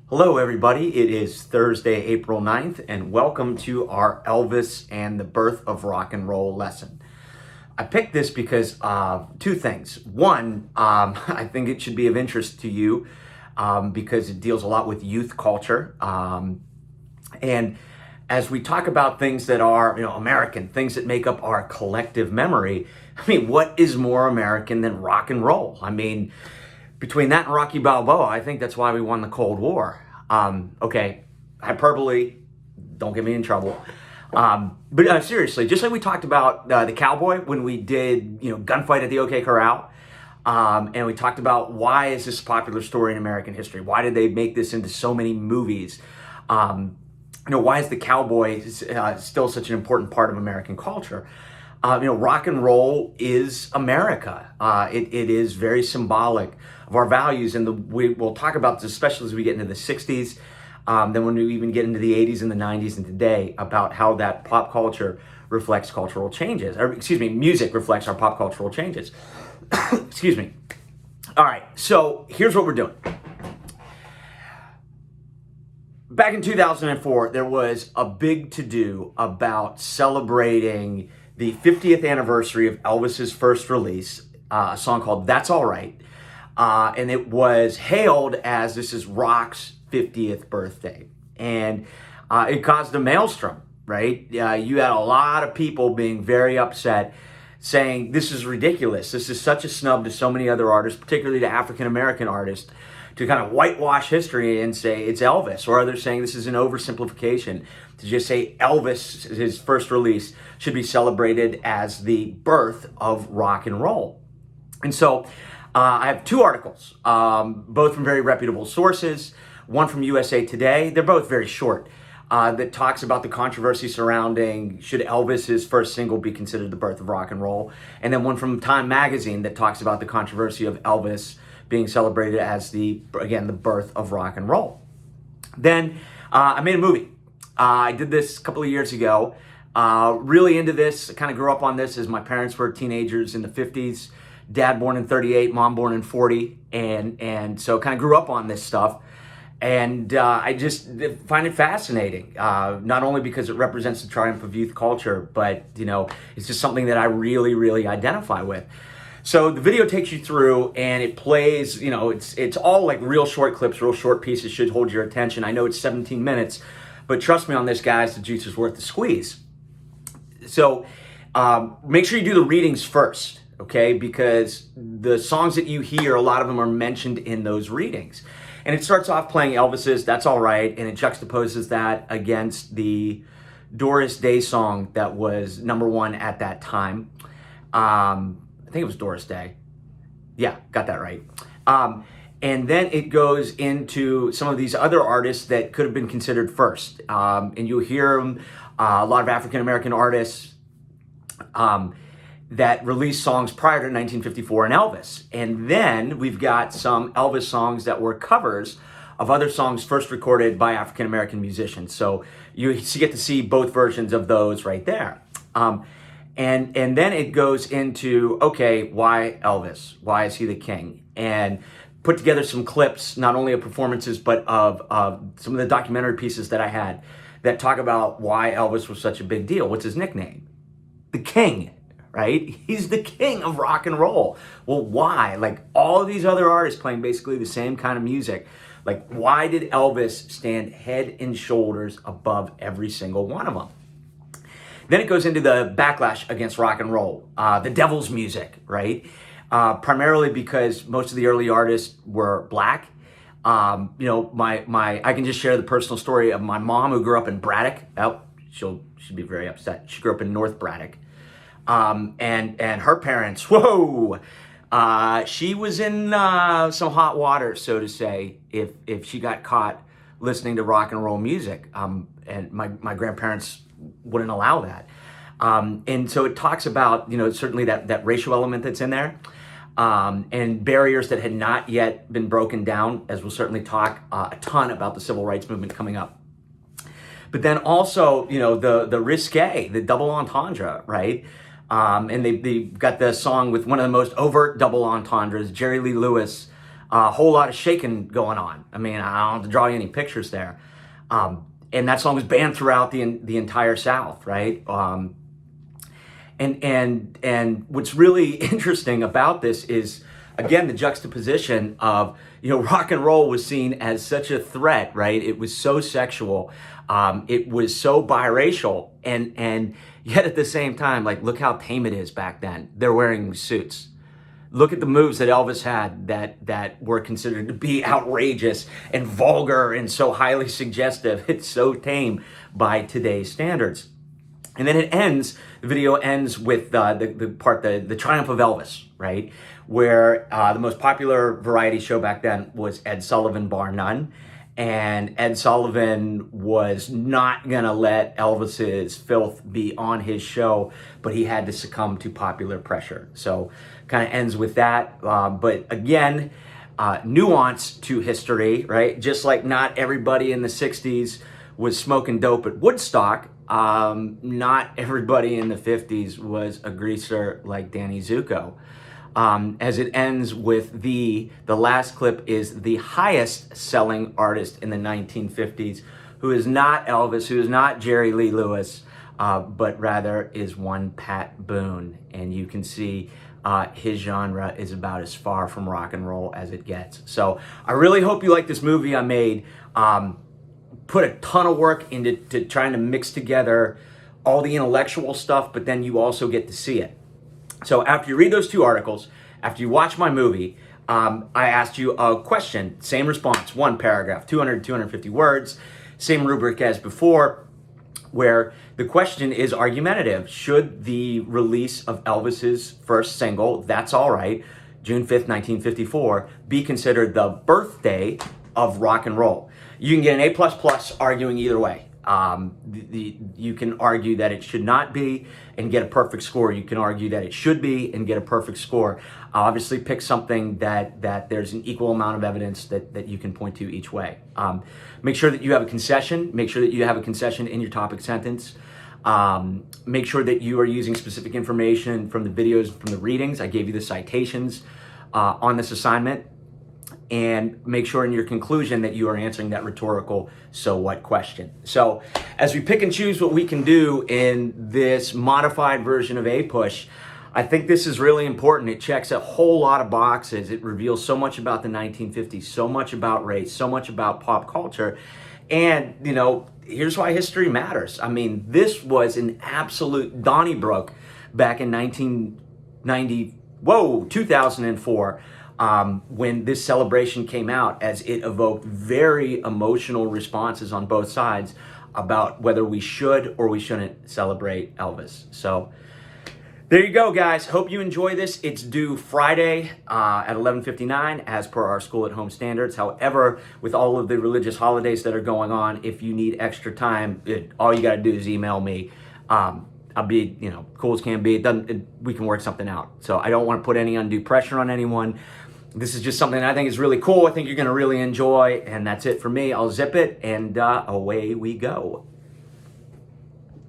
Hello, everybody. It is Thursday, April 9th, and welcome to our Elvis and the Birth of Rock and Roll lesson. I picked this because of two things. One, I think it should be of interest to you because it deals a lot with youth culture. And as we talk about things that are, American, things that make up our collective memory, what is more American than rock and roll? Between that and Rocky Balboa, I think that's why we won the Cold War. Okay, hyperbole, don't get me in trouble. But seriously, just like we talked about the cowboy when we did, Gunfight at the OK Corral, and we talked about why is this a popular story in American history? Why did they make this into so many movies? Why is the cowboy still such an important part of American culture? Rock and roll is America. It is very symbolic of our values, and we'll talk about this, especially as we get into the 60s, then when we even get into the 80s and the 90s and today, about how that pop culture reflects cultural changes. Music reflects our pop cultural changes. Excuse me. All right, so here's what we're doing. Back in 2004, there was a big to-do about celebrating the 50th anniversary of Elvis's first release, a song called That's All Right. And it was hailed as this is rock's 50th birthday. And it caused a maelstrom, right? You had a lot of people being very upset, saying this is ridiculous. This is such a snub to so many other artists, particularly to African-American artists, to kind of whitewash history and say it's Elvis, or others saying this is an oversimplification to just say Elvis, his first release, should be celebrated as the birth of rock and roll. And so I have two articles, both from very reputable sources, one from USA Today. They're both very short, that talks about the controversy surrounding should Elvis's first single be considered the birth of rock and roll, and then one from Time Magazine that talks about the controversy of Elvis being celebrated as the birth of rock and roll. Then I made a movie. I did this a couple of years ago. Really into this. I kind of grew up on this as my parents were teenagers in the 50s. Dad born in 38, mom born in 40. And so kind of grew up on this stuff. And I just find it fascinating, not only because it represents the triumph of youth culture, but, it's just something that I really, really identify with. So the video takes you through and it plays, it's all like real short clips, real short pieces, should hold your attention. I know it's 17 minutes, but trust me on this, guys, the juice is worth the squeeze. So make sure you do the readings first, okay? Because the songs that you hear, a lot of them are mentioned in those readings. And it starts off playing Elvis's That's All Right, and it juxtaposes that against the Doris Day song that was #1 at that time. I think it was Doris Day. Yeah, got that right. And then it goes into some of these other artists that could have been considered first. And you'll hear them, a lot of African-American artists that released songs prior to 1954 and Elvis. And then we've got some Elvis songs that were covers of other songs first recorded by African-American musicians. So you get to see both versions of those right there. And then it goes into, okay, why Elvis? Why is he the king? And put together some clips, not only of performances, but of some of the documentary pieces that I had that talk about why Elvis was such a big deal. What's his nickname? The King, right? He's the king of rock and roll. Well, why? Like all of these other artists playing basically the same kind of music. Like, why did Elvis stand head and shoulders above every single one of them? Then it goes into the backlash against rock and roll, the devil's music, right? Primarily because most of the early artists were black. I can just share the personal story of my mom who grew up in Braddock. Oh, she'd be very upset. She grew up in North Braddock. And her parents, she was in some hot water, so to say, if she got caught listening to rock and roll music. And my grandparents wouldn't allow that. And so it talks about, certainly that racial element that's in there, and barriers that had not yet been broken down, as we'll certainly talk a ton about the civil rights movement coming up. But then also, the risque, the double entendre, right? And they got the song with one of the most overt double entendres, Jerry Lee Lewis A whole lot of shaking going on. I mean, I don't have to draw you any pictures there. And that song was banned throughout the entire South, right? And what's really interesting about this is, again, the juxtaposition of, rock and roll was seen as such a threat, right? It was so sexual, it was so biracial, and yet at the same time, like, look how tame it is back then. They're wearing suits. Look at the moves that Elvis had that were considered to be outrageous and vulgar and so highly suggestive. It's so tame by today's standards. And then the video ends with the triumph of Elvis, right? Where the most popular variety show back then was Ed Sullivan, bar none. And Ed Sullivan was not gonna let Elvis's filth be on his show, but he had to succumb to popular pressure. So kind of ends with that. But again, nuance to history, right? Just like not everybody in the 60s was smoking dope at Woodstock, not everybody in the 50s was a greaser like Danny Zuko. As it ends with the last clip is the highest selling artist in the 1950s, who is not Elvis, who is not Jerry Lee Lewis, but rather is one Pat Boone. And you can see his genre is about as far from rock and roll as it gets. So I really hope you like this movie I made. Put a ton of work into trying to mix together all the intellectual stuff, but then you also get to see it. So after you read those 2 articles, after you watch my movie, I asked you a question, same response, 1 paragraph, 200, 250 words, same rubric as before, where the question is argumentative. Should the release of Elvis's first single, That's All Right, June 5th, 1954, be considered the birthday of rock and roll? You can get an A++ arguing either way. You can argue that it should not be and get a perfect score. You can argue that it should be and get a perfect score. Obviously pick something that there's an equal amount of evidence that you can point to each way. Make sure that you have a concession. Make sure that you have a concession in your topic sentence. Make sure that you are using specific information from the videos, from the readings. I gave you the citations on this assignment. And make sure in your conclusion that you are answering that rhetorical so what question. So as we pick and choose what we can do in this modified version of A-Push, I think this is really important. It checks a whole lot of boxes. It reveals so much about the 1950s, so much about race, so much about pop culture. And, here's why history matters. I mean, this was an absolute Donnybrook back in 2004. When this celebration came out, as it evoked very emotional responses on both sides about whether we should or we shouldn't celebrate Elvis. So there you go, guys. Hope you enjoy this. It's due Friday at 11:59 as per our school at home standards. However, with all of the religious holidays that are going on, if you need extra time, all you got to do is email me. I'll be, cool as can be. We can work something out. So I don't want to put any undue pressure on anyone. This is just something I think is really cool. I think you're going to really enjoy. And that's it for me. I'll zip it and away we go.